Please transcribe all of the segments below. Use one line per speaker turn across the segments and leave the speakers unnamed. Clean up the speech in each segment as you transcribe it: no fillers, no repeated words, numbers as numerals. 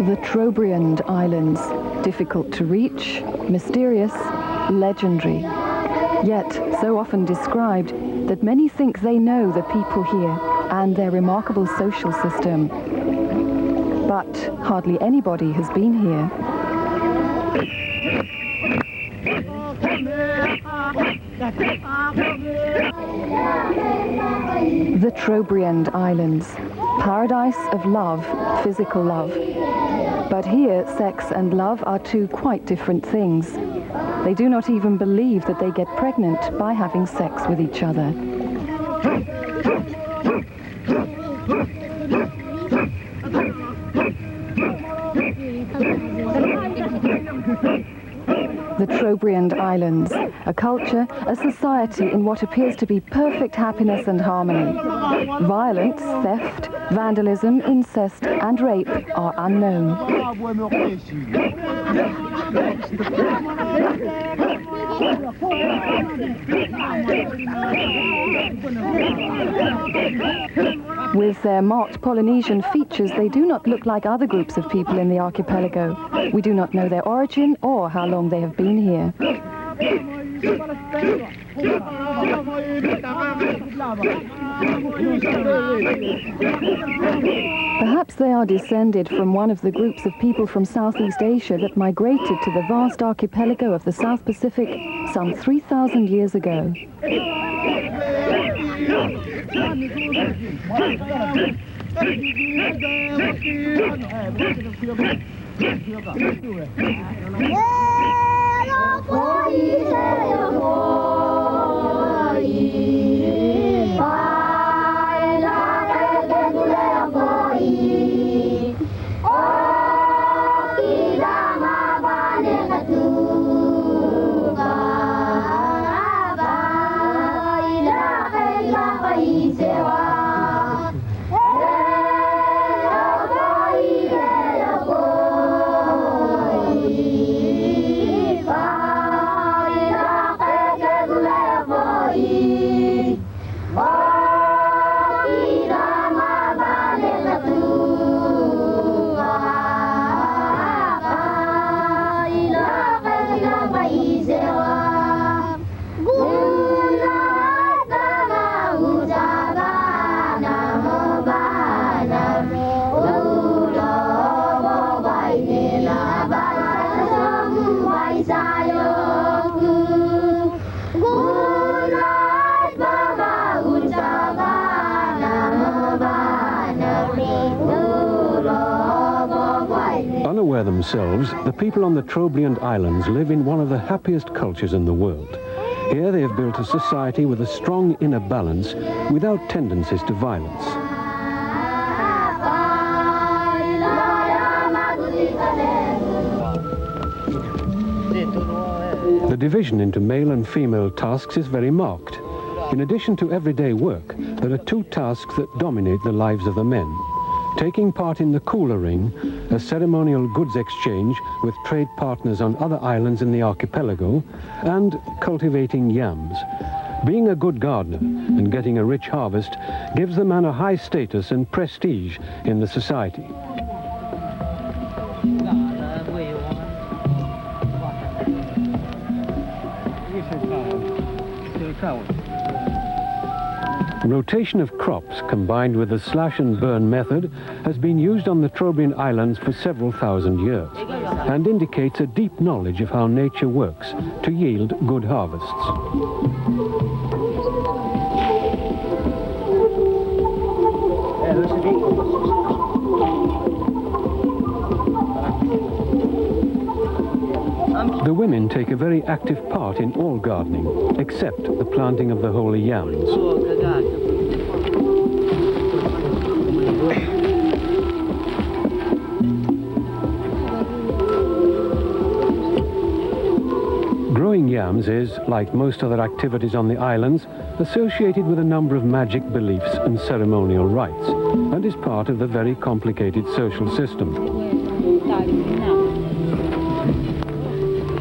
The Trobriand Islands, difficult to reach, mysterious, legendary, yet so often described that many think they know the people here and their remarkable social system. But hardly anybody has been here. The Trobriand Islands, paradise of love, physical love. But here, sex and love are two quite different things. They do not even believe that they get pregnant by having sex with each other. The Trobriand Islands, a culture, a society in what appears to be perfect happiness and harmony. Violence, theft, vandalism, incest and rape are unknown. With their marked Polynesian features, they do not look like other groups of people in the archipelago. We do not know their origin or how long they have been here. Perhaps they are descended from one of the groups of people from Southeast Asia that migrated to the vast archipelago of the South Pacific some 3,000 years ago.
Unaware themselves, the people on the Trobriand Islands live in one of the happiest cultures in the world. Here they have built a society with a strong inner balance without tendencies to violence. The division into male and female tasks is very marked. In addition to everyday work, there are two tasks that dominate the lives of the men. Taking part in the cooler ring, a ceremonial goods exchange with trade partners on other islands in the archipelago, and cultivating yams. Being a good gardener and getting a rich harvest gives the man a high status and prestige in the society. Rotation of crops combined with the slash and burn method has been used on the Trobriand Islands for several thousand years and indicates a deep knowledge of how nature works to yield good harvests. The women take a very active part in all gardening, except the planting of the holy yams. Growing yams is, like most other activities on the islands, associated with a number of magic beliefs and ceremonial rites, and is part of the very complicated social system.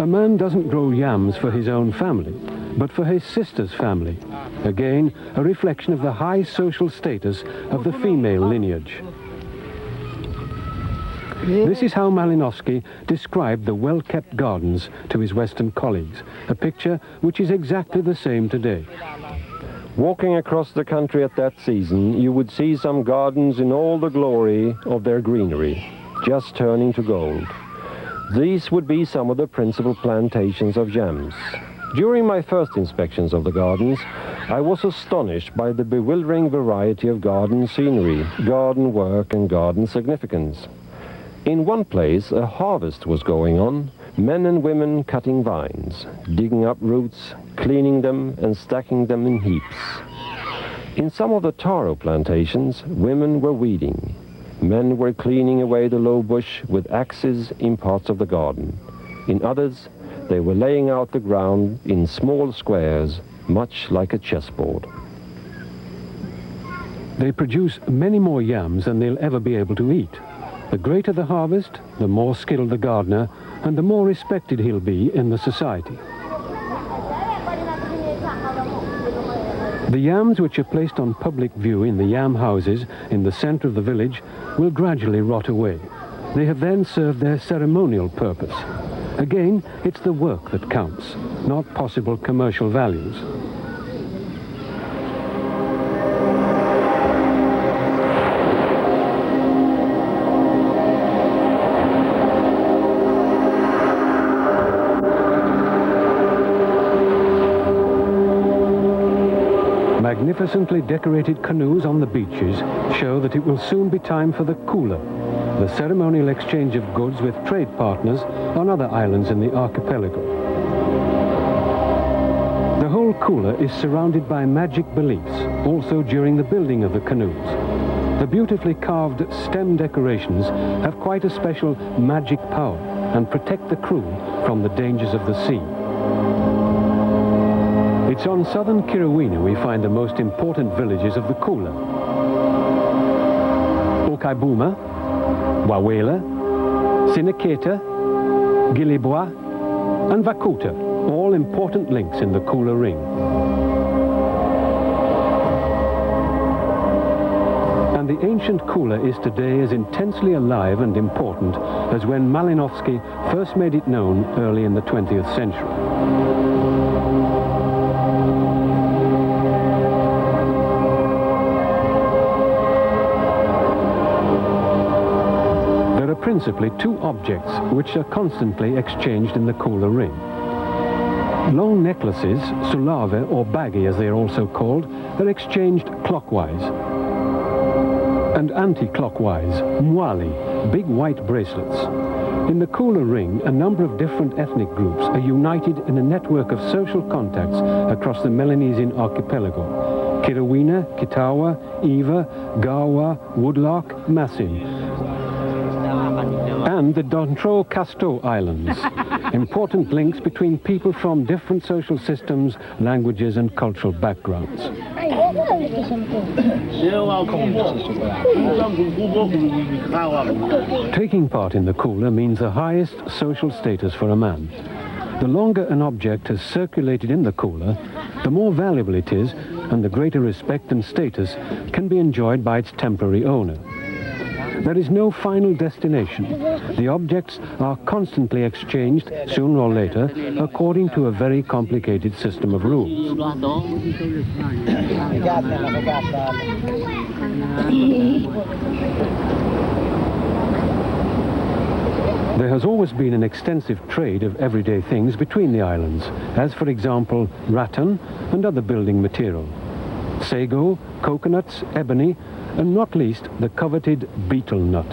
A man doesn't grow yams for his own family, but for his sister's family. Again, a reflection of the high social status of the female lineage. This is how Malinowski described the well-kept gardens to his Western colleagues, a picture which is exactly the same today.
Walking across the country at that season, you would see some gardens in all the glory of their greenery, just turning to gold. These would be some of the principal plantations of yams. During my first inspections of the gardens, I was astonished by the bewildering variety of garden scenery, garden work and garden significance. In one place, a harvest was going on, men and women cutting vines, digging up roots, cleaning them and stacking them in heaps. In some of the taro plantations, women were weeding. Men were cleaning away the low bush with axes in parts of the garden. In others, they were laying out the ground in small squares, much like a chessboard.
They produce many more yams than they'll ever be able to eat. The greater the harvest, the more skilled the gardener, and the more respected he'll be in the society. The yams which are placed on public view in the yam houses in the center of the village will gradually rot away. They have then served their ceremonial purpose. Again, it's the work that counts, not possible commercial values. Magnificently decorated canoes on the beaches show that it will soon be time for the kula, the ceremonial exchange of goods with trade partners on other islands in the archipelago. The whole kula is surrounded by magic beliefs, also during the building of the canoes. The beautifully carved stem decorations have quite a special magic power and protect the crew from the dangers of the sea. It's on southern Kirowina we find the most important villages of the Kula. Okaibuma, Wawela, Sinaketa, Gilibwa, and Vakuta, all important links in the Kula ring. And the ancient Kula is today as intensely alive and important as when Malinowski first made it known early in the 20th century. Principally two objects which are constantly exchanged in the Kula ring. Long necklaces, sulave or baggy as they are also called, are exchanged clockwise. And anti-clockwise, mwali, big white bracelets. In the Kula ring, a number of different ethnic groups are united in a network of social contacts across the Melanesian archipelago. Kirowina, Kitawa, Eva, Gawa, Woodlark, Masin, and the Dontro Casto Islands, important links between people from different social systems, languages and cultural backgrounds. Taking part in the Kula means the highest social status for a man. The longer an object has circulated in the Kula, the more valuable it is, and the greater respect and status can be enjoyed by its temporary owner. There is no final destination. The objects are constantly exchanged, sooner or later, according to a very complicated system of rules. There has always been an extensive trade of everyday things between the islands, as for example, rattan and other building material, sago, coconuts, ebony, and not least the coveted betel nut.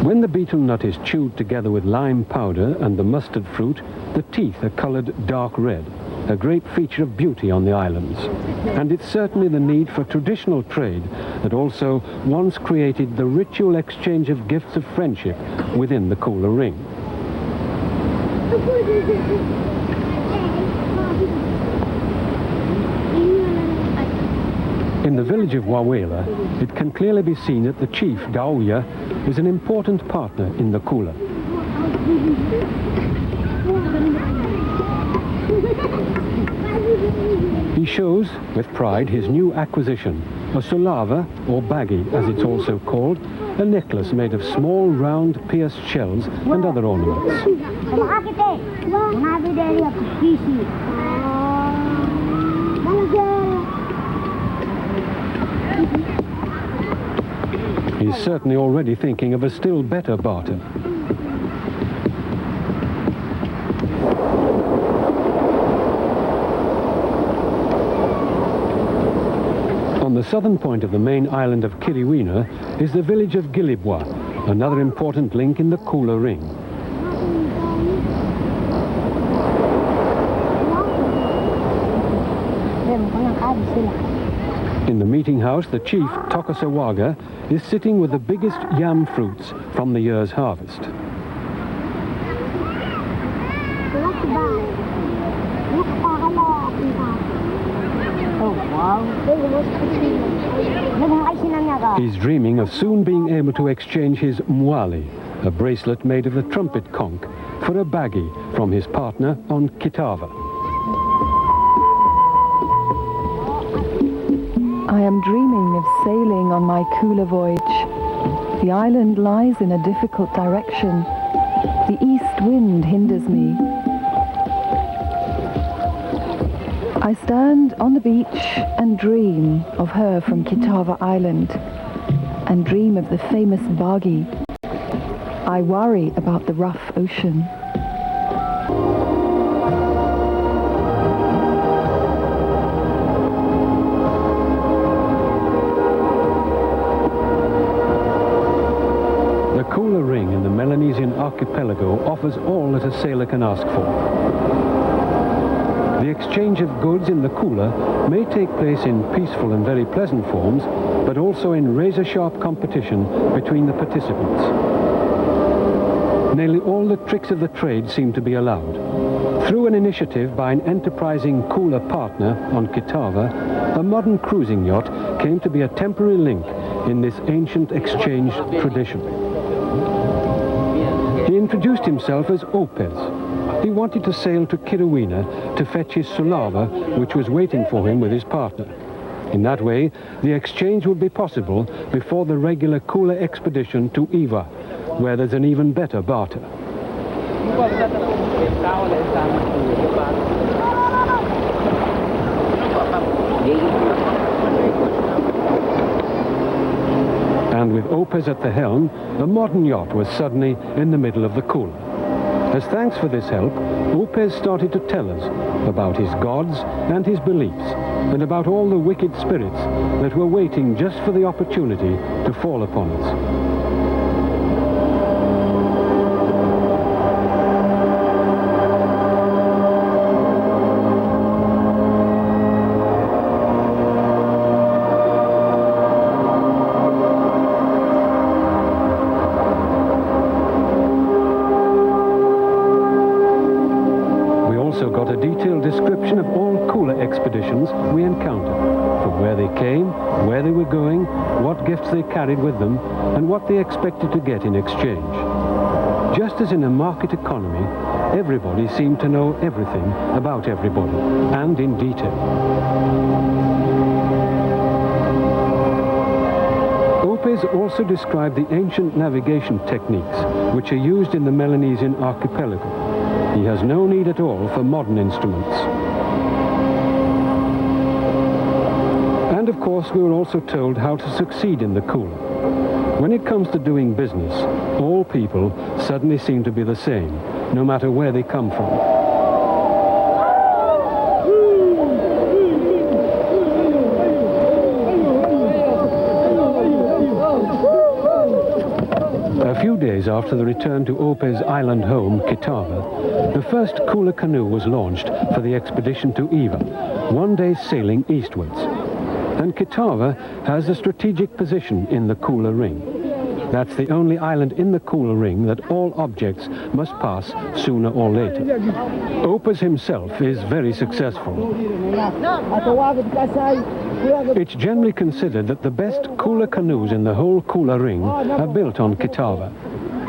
When the betel nut is chewed together with lime powder and the mustard fruit, the teeth are colored dark red, a great feature of beauty on the islands. And it's certainly the need for traditional trade that also once created the ritual exchange of gifts of friendship within the Kula ring. In the village of Wawela, it can clearly be seen that the chief, Dauya, is an important partner in the Kula. He He shows, with pride, his new acquisition, a sulava, or baggie as it's also called, a necklace made of small, round, pierced shells and other ornaments. He's certainly already thinking of a still better barter. On the southern point of the main island of Kiriwina is the village of Gilibwa, another important link in the Kula Ring. In the meeting house, the chief, Tokosawaga, is sitting with the biggest yam fruits from the year's harvest. He's dreaming of soon being able to exchange his mwali, a bracelet made of the trumpet conch, for a baggie from his partner on Kitava.
I am dreaming of sailing on my Kula voyage. The island lies in a difficult direction. The east wind hinders me. I stand on the beach and dream of her from Kitava Island, and dream of the famous Bagi. I worry about the rough ocean.
The Kula Ring in the Melanesian archipelago offers all that a sailor can ask for. The exchange of goods in the Kula may take place in peaceful and very pleasant forms, but also in razor-sharp competition between the participants. Nearly all the tricks of the trade seem to be allowed. Through an initiative by an enterprising Kula partner on Kitava, a modern cruising yacht came to be a temporary link in this ancient exchange tradition. He introduced himself as Opez. He wanted to sail to Kiriwina to fetch his sulava, which was waiting for him with his partner. In that way, the exchange would be possible before the regular Kula expedition to Iva, where there's an even better barter. And with Opez at the helm, the modern yacht was suddenly in the middle of the Kula. As thanks for this help, Opez started to tell us about his gods and his beliefs, and about all the wicked spirits that were waiting just for the opportunity to fall upon us. We encountered, from where they came, where they were going, what gifts they carried with them, and what they expected to get in exchange. Just as in a market economy, everybody seemed to know everything about everybody, and in detail. Opez also described the ancient navigation techniques which are used in the Melanesian archipelago. He has no need at all for modern instruments. And of course, we were also told how to succeed in the Kula. When it comes to doing business, all people suddenly seem to be the same, no matter where they come from. A few days after the return to Opez's island home, Kitava, the first Kula canoe was launched for the expedition to Iva, one day's sailing eastwards. And Kitava has a strategic position in the Kula Ring. That's the only island in the Kula Ring that all objects must pass sooner or later. Opez himself is very successful. It's generally considered that the best Kula canoes in the whole Kula Ring are built on Kitava.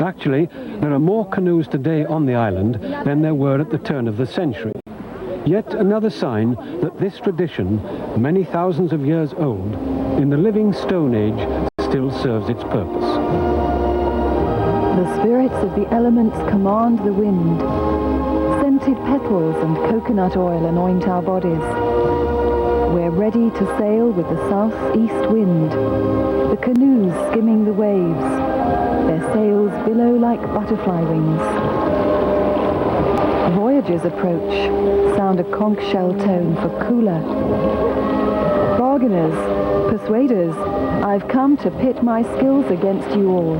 Actually, there are more canoes today on the island than there were at the turn of the century. Yet another sign that this tradition, many thousands of years old, in the living Stone Age, still serves its purpose.
The spirits of the elements command the wind. Scented petals and coconut oil anoint our bodies. We're ready to sail with the south-east wind, the canoes skimming the waves, their sails billow like butterfly wings. Voyagers approach, sound a conch shell tone for cooler. Bargainers, persuaders, I've come to pit my skills against you all.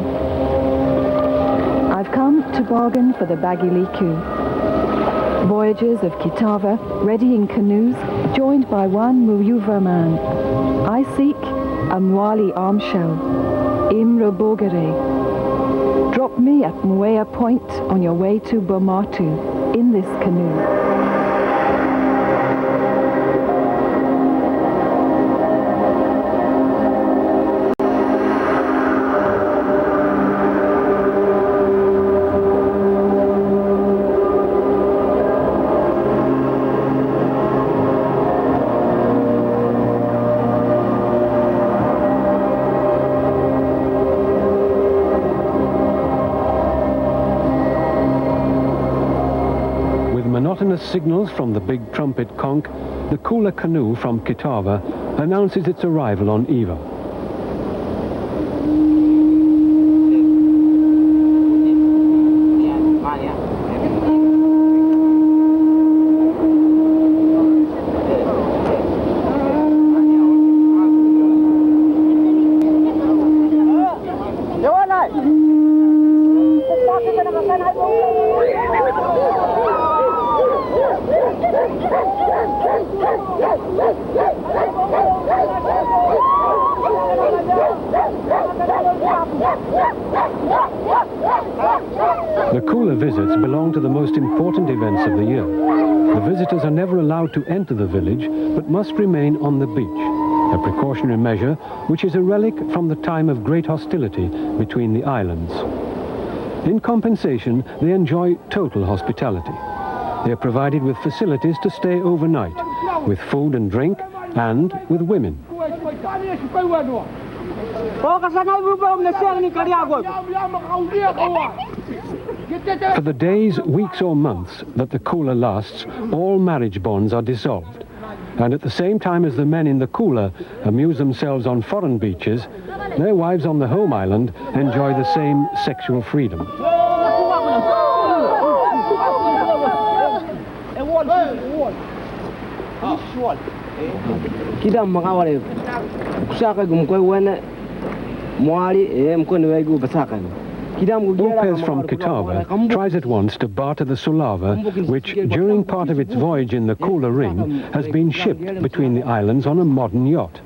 I've come to bargain for the Bagiliku. Voyagers of Kitava, ready in canoes, joined by one Muyuva man. I seek a Mwali arm shell, Imrobogere. Drop me at Mwea Point on your way to Bomatu in this canoe.
Monotonous signals from the big trumpet conch, the Kula canoe from Kitava announces its arrival on Eva. The Kula visits belong to the most important events of the year. The visitors are never allowed to enter the village, but must remain on the beach, a precautionary measure which is a relic from the time of great hostility between the islands. In compensation, they enjoy total hospitality. They are provided with facilities to stay overnight, with food and drink, and with women. For the days, weeks or months that the Kula lasts, all marriage bonds are dissolved. And at the same time as the men in the Kula amuse themselves on foreign beaches, their wives on the home island enjoy the same sexual freedom. Lopez from Kitava tries at once to barter the Sulava, which, during part of its voyage in the Kula Ring, has been shipped between the islands on a modern yacht.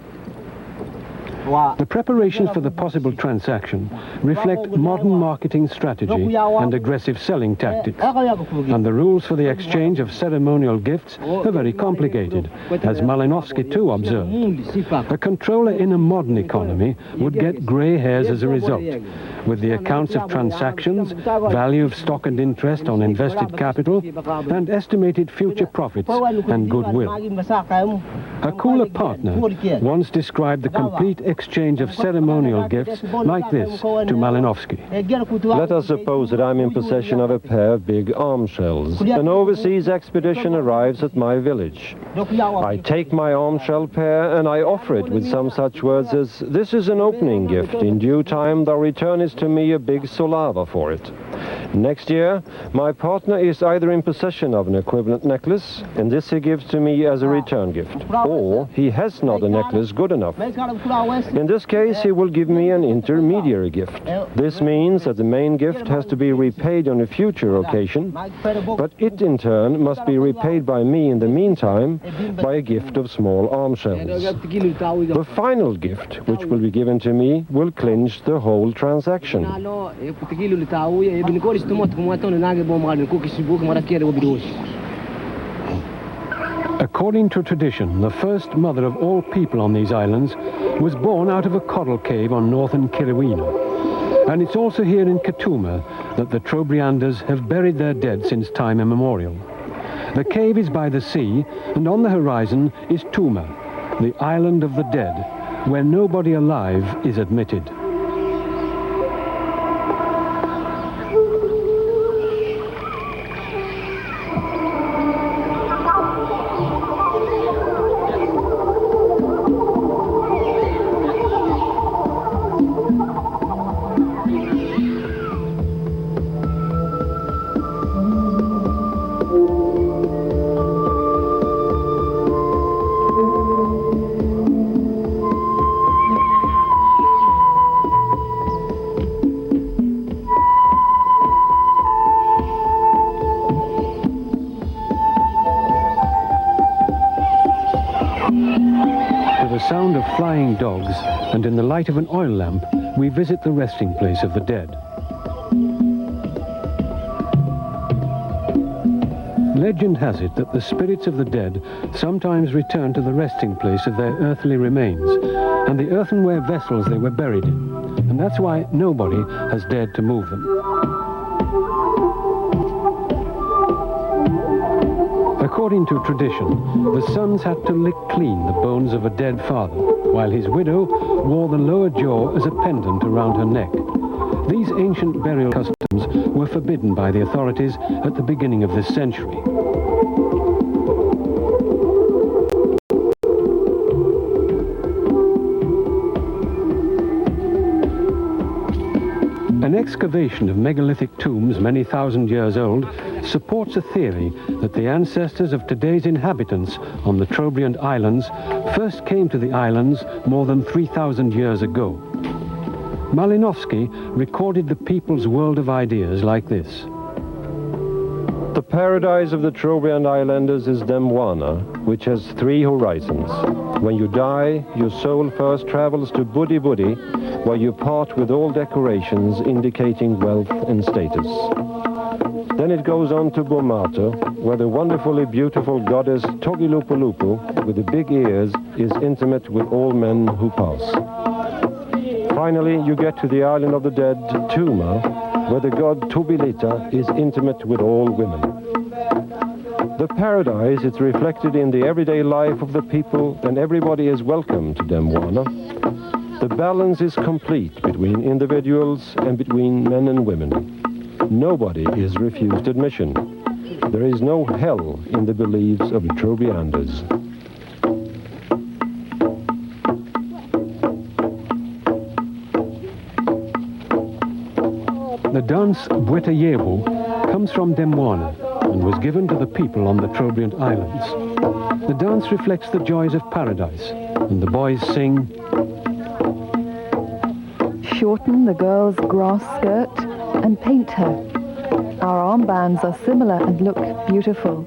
The preparations for the possible transaction reflect modern marketing strategy and aggressive selling tactics, and the rules for the exchange of ceremonial gifts are very complicated, as Malinovsky too observed. A controller in a modern economy would get grey hairs as a result, with the accounts of transactions, value of stock and interest on invested capital, and estimated future profits and goodwill. A Kula partner once described the complete exchange of ceremonial gifts like this to Malinovsky.
Let us suppose that I'm in possession of a pair of big arm shells. An overseas expedition arrives at my village. I take my arm shell pair and I offer it with some such words as, "This is an opening gift. In due time thou returnest to me a big solava for it." Next year, my partner is either in possession of an equivalent necklace, and this he gives to me as a return gift, or he has not a necklace good enough. In this case, he will give me an intermediary gift. This means that the main gift has to be repaid on a future occasion, but it in turn must be repaid by me in the meantime by a gift of small arm shells. The final gift, which will be given to me, will clinch the whole transaction.
According to tradition, the first mother of all people on these islands was born out of a coral cave on northern Kirewina. And it's also here in Katuma that the Trobrianders have buried their dead since time immemorial. The cave is by the sea, and on the horizon is TEMA, the island of the dead, where nobody alive is admitted. Sound of flying dogs, and in the light of an oil lamp, we visit the resting place of the dead. Legend has it that the spirits of the dead sometimes return to the resting place of their earthly remains, and the earthenware vessels they were buried in, and that's why nobody has dared to move them. According to tradition, the sons had to lick clean the bones of a dead father, while his widow wore the lower jaw as a pendant around her neck. These ancient burial customs were forbidden by the authorities at the beginning of this century. An excavation of megalithic tombs many thousand years old supports a theory that the ancestors of today's inhabitants on the Trobriand Islands first came to the islands more than 3,000 years ago. Malinowski recorded the people's world of ideas like this.
The paradise of the Trobriand Islanders is Demwana, which has 3 horizons. When you die, your soul first travels to Budi Budi, where you part with all decorations indicating wealth and status. Then it goes on to Bomato, where the wonderfully beautiful goddess Togilupulupu, with the big ears, is intimate with all men who pass. Finally, you get to the island of the dead, Tuma, where the god Tubilita is intimate with all women. The paradise is reflected in the everyday life of the people, and everybody is welcome to Demwana. The balance is complete between individuals and between men and women. Nobody is refused admission. There is no hell in the beliefs of the Trobrianders.
The dance Bwetayebu comes from Demwana and was given to the people on the Trobriand Islands. The dance reflects the joys of paradise, and the boys sing,
shorten the girl's grass skirt and paint her. Our armbands are similar and look beautiful.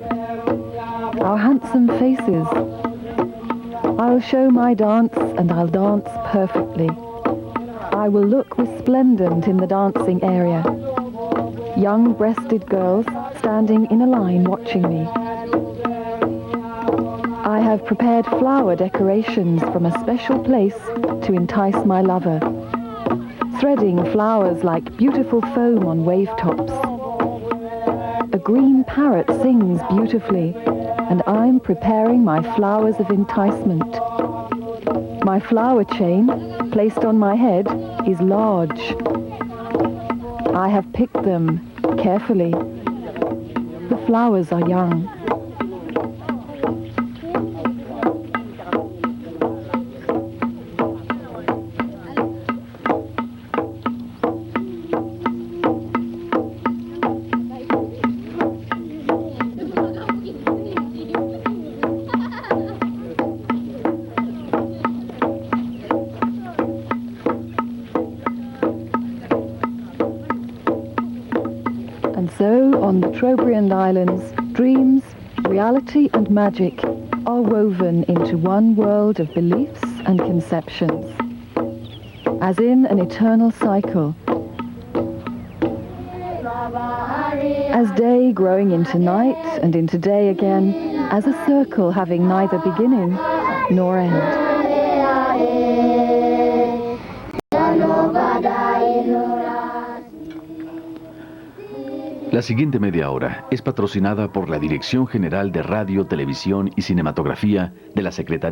Our handsome faces. I'll show my dance, and I'll dance perfectly. I will look resplendent in the dancing area. Young breasted girls standing in a line watching me. I have prepared flower decorations from a special place to entice my lover. Threading flowers like beautiful foam on wave tops. A green parrot sings beautifully, and I'm preparing my flowers of enticement. My flower chain, placed on my head, is large. I have picked them carefully. The flowers are young. So, on the Trobriand Islands, dreams, reality and magic are woven into one world of beliefs and conceptions, as in an eternal cycle. As day growing into night and into day again, as a circle having neither beginning nor end.
La siguiente media hora es patrocinada por la Dirección General de Radio, Televisión y Cinematografía de la Secretaría